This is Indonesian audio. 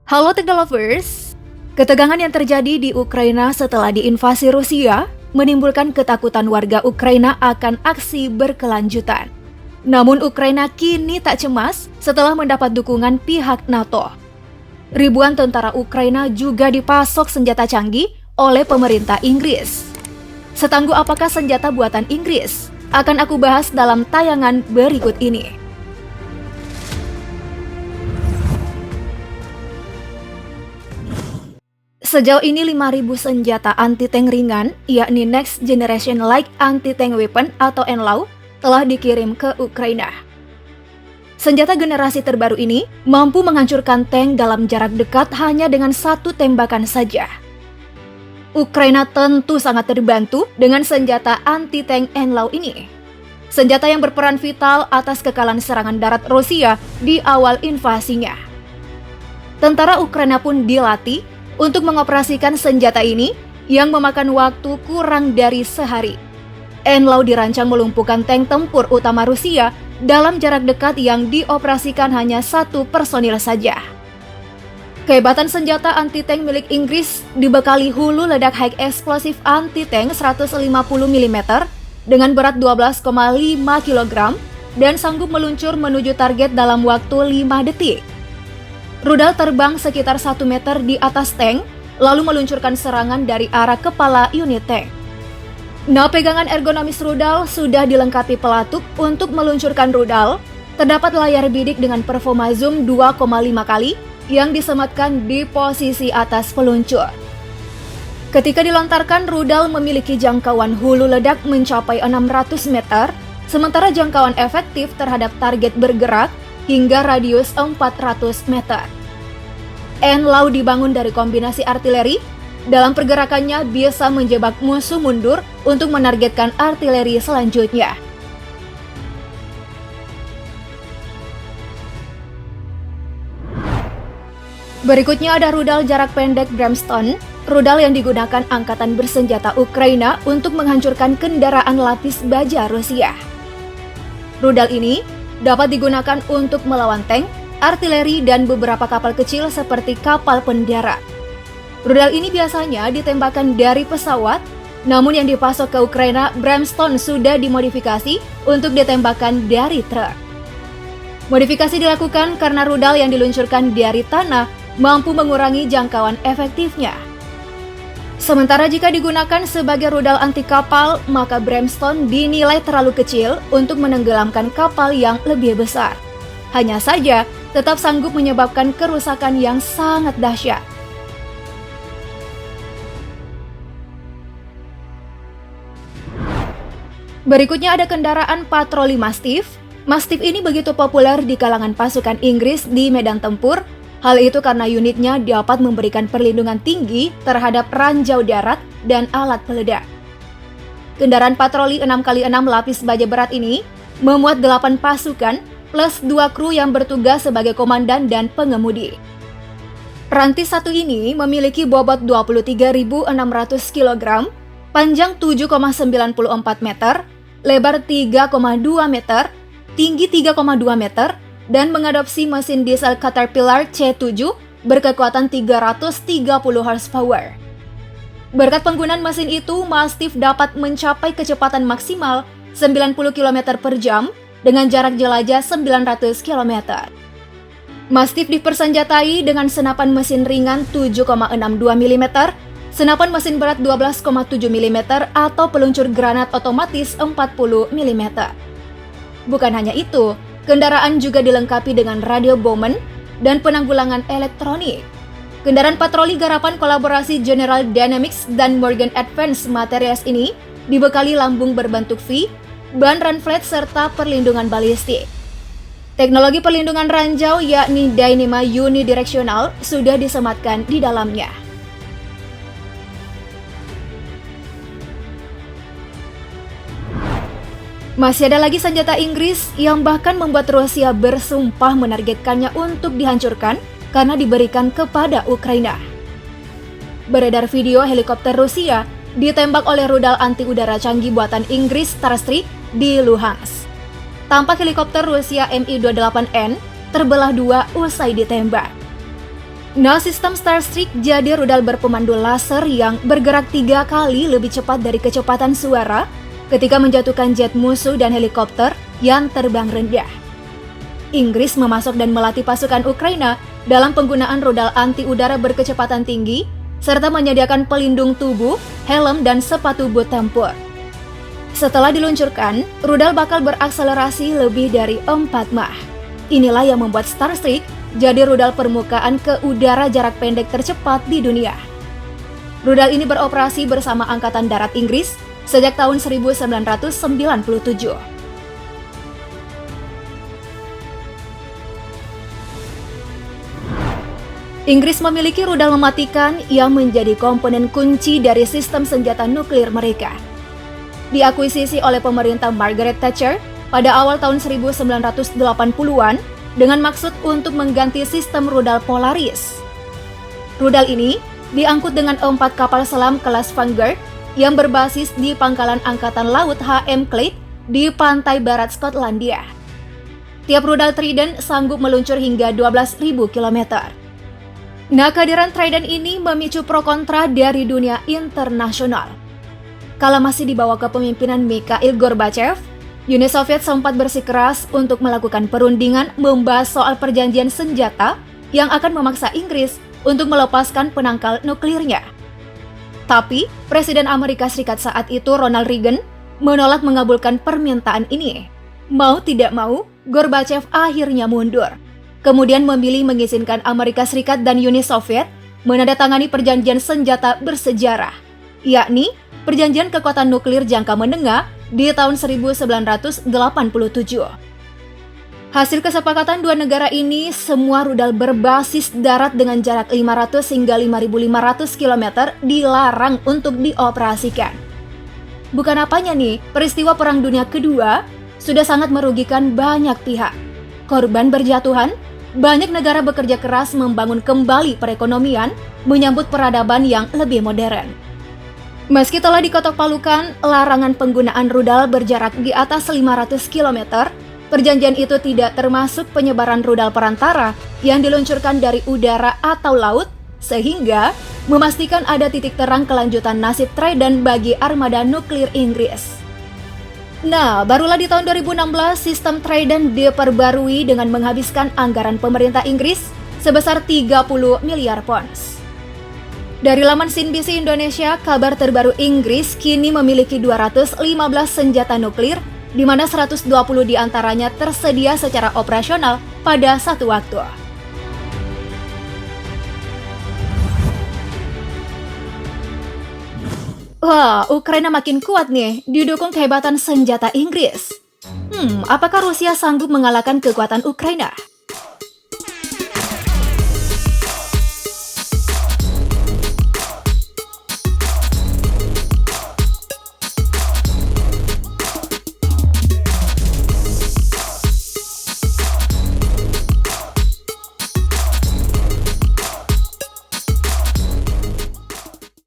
Halo Technolovers, ketegangan yang terjadi di Ukraina setelah diinvasi Rusia menimbulkan ketakutan warga Ukraina akan aksi berkelanjutan. Namun Ukraina kini tak cemas setelah mendapat dukungan pihak NATO. Ribuan tentara Ukraina juga dipasok senjata canggih oleh pemerintah Inggris. Setangguh apakah senjata buatan Inggris? Akan aku bahas dalam tayangan berikut ini. Sejauh ini 5.000 senjata anti-tank ringan, yakni Next Generation Light Anti-Tank Weapon atau NLAW, telah dikirim ke Ukraina. Senjata generasi terbaru ini mampu menghancurkan tank dalam jarak dekat hanya dengan satu tembakan saja. Ukraina tentu sangat terbantu dengan senjata anti-tank NLAW ini. Senjata yang berperan vital atas kekalahan serangan darat Rusia di awal invasinya. Tentara Ukraina pun dilatih untuk mengoperasikan senjata ini yang memakan waktu kurang dari sehari. NLAW dirancang melumpuhkan tank tempur utama Rusia dalam jarak dekat yang dioperasikan hanya satu personil saja. Kehebatan senjata anti-tank milik Inggris dibekali hulu ledak high explosive anti-tank 150 mm dengan berat 12,5 kg dan sanggup meluncur menuju target dalam waktu 5 detik. Rudal terbang sekitar 1 meter di atas tank, lalu meluncurkan serangan dari arah kepala unit tank. Nah, pegangan ergonomis rudal sudah dilengkapi pelatuk untuk meluncurkan rudal. Terdapat layar bidik dengan performa zoom 2,5 kali yang disematkan di posisi atas peluncur. Ketika dilontarkan, rudal memiliki jangkauan hulu ledak mencapai 600 meter, sementara jangkauan efektif terhadap target bergerak hingga radius 400 meter. NLAW dibangun dari kombinasi artileri. Dalam pergerakannya bisa menjebak musuh mundur untuk menargetkan artileri selanjutnya. Berikutnya ada rudal jarak pendek Brimstone, rudal yang digunakan angkatan bersenjata Ukraina untuk menghancurkan kendaraan lapis baja Rusia. Rudal ini dapat digunakan untuk melawan tank, artileri, dan beberapa kapal kecil seperti kapal pendarat. Rudal ini biasanya ditembakkan dari pesawat, namun yang dipasok ke Ukraina, Brimstone sudah dimodifikasi untuk ditembakkan dari truk. Modifikasi dilakukan karena rudal yang diluncurkan dari tanah mampu mengurangi jangkauan efektifnya. Sementara jika digunakan sebagai rudal anti kapal, maka Brimstone dinilai terlalu kecil untuk menenggelamkan kapal yang lebih besar. Hanya saja, tetap sanggup menyebabkan kerusakan yang sangat dahsyat. Berikutnya ada kendaraan patroli Mastiff. Mastiff ini begitu populer di kalangan pasukan Inggris di medan tempur. Hal itu karena unitnya dapat memberikan perlindungan tinggi terhadap ranjau darat dan alat peledak. Kendaraan patroli 6x6 lapis baja berat ini memuat 8 pasukan plus 2 kru yang bertugas sebagai komandan dan pengemudi. Rantis satu ini memiliki bobot 23.600 kg, panjang 7,94 meter, lebar 3,2 meter, tinggi 3,2 meter, dan mengadopsi mesin diesel Caterpillar C7 berkekuatan 330 horsepower. Berkat penggunaan mesin itu, Mastiff dapat mencapai kecepatan maksimal 90 km per jam dengan jarak jelajah 900 km. Mastiff dipersenjatai dengan senapan mesin ringan 7,62 mm, senapan mesin berat 12,7 mm atau peluncur granat otomatis 40 mm. Bukan hanya itu, kendaraan juga dilengkapi dengan radio Bowman dan penanggulangan elektronik. Kendaraan patroli garapan kolaborasi General Dynamics dan Morgan Advanced Materials ini dibekali lambung berbentuk V, ban run flat serta perlindungan balistik. Teknologi perlindungan ranjau yakni Dyneema Unidirectional sudah disematkan di dalamnya. Masih ada lagi senjata Inggris yang bahkan membuat Rusia bersumpah menargetkannya untuk dihancurkan karena diberikan kepada Ukraina. Beredar video helikopter Rusia ditembak oleh rudal anti-udara canggih buatan Inggris Starstreak di Luhansk. Tampak helikopter Rusia Mi-28N terbelah dua usai ditembak. Nah, sistem Starstreak jadi rudal berpemandu laser yang bergerak 3 kali lebih cepat dari kecepatan suara ketika menjatuhkan jet musuh dan helikopter yang terbang rendah. Inggris memasok dan melatih pasukan Ukraina dalam penggunaan rudal anti-udara berkecepatan tinggi, serta menyediakan pelindung tubuh, helm, dan sepatu boot tempur. Setelah diluncurkan, rudal bakal berakselerasi lebih dari 4 Mach. Inilah yang membuat Starstreak jadi rudal permukaan ke udara jarak pendek tercepat di dunia. Rudal ini beroperasi bersama Angkatan Darat Inggris sejak tahun 1997. Inggris memiliki rudal mematikan yang menjadi komponen kunci dari sistem senjata nuklir mereka. Diakuisisi oleh pemerintah Margaret Thatcher pada awal tahun 1980-an dengan maksud untuk mengganti sistem rudal Polaris. Rudal ini diangkut dengan 4 kapal selam kelas Vanguard yang berbasis di pangkalan Angkatan Laut HM Clyde di pantai barat Skotlandia. Tiap rudal Trident sanggup meluncur hingga 12.000 km. Nah, kehadiran Trident ini memicu pro kontra dari dunia internasional. Kala masih di bawah kepemimpinan Mikhail Gorbachev, Uni Soviet sempat bersikeras untuk melakukan perundingan membahas soal perjanjian senjata yang akan memaksa Inggris untuk melepaskan penangkal nuklirnya. Tapi, Presiden Amerika Serikat saat itu Ronald Reagan menolak mengabulkan permintaan ini. Mau tidak mau, Gorbachev akhirnya mundur. Kemudian memilih mengizinkan Amerika Serikat dan Uni Soviet menandatangani perjanjian senjata bersejarah, yakni Perjanjian Kekuatan Nuklir Jangka Menengah di tahun 1987. Hasil kesepakatan dua negara ini, semua rudal berbasis darat dengan jarak 500 hingga 5.500 km dilarang untuk dioperasikan. Bukan apanya nih, peristiwa Perang Dunia Kedua sudah sangat merugikan banyak pihak. Korban berjatuhan, banyak negara bekerja keras membangun kembali perekonomian, menyambut peradaban yang lebih modern. Meski telah diketok palukan larangan penggunaan rudal berjarak di atas 500 km, perjanjian itu tidak termasuk penyebaran rudal perantara yang diluncurkan dari udara atau laut, sehingga memastikan ada titik terang kelanjutan nasib Trident bagi armada nuklir Inggris. Nah, barulah di tahun 2016 sistem Trident diperbarui dengan menghabiskan anggaran pemerintah Inggris sebesar 30 miliar pounds. Dari laman CNBC Indonesia, kabar terbaru Inggris kini memiliki 215 senjata nuklir, di mana 120 diantaranya tersedia secara operasional pada satu waktu. Wah, Ukraina makin kuat nih, didukung kehebatan senjata Inggris. Apakah Rusia sanggup mengalahkan kekuatan Ukraina?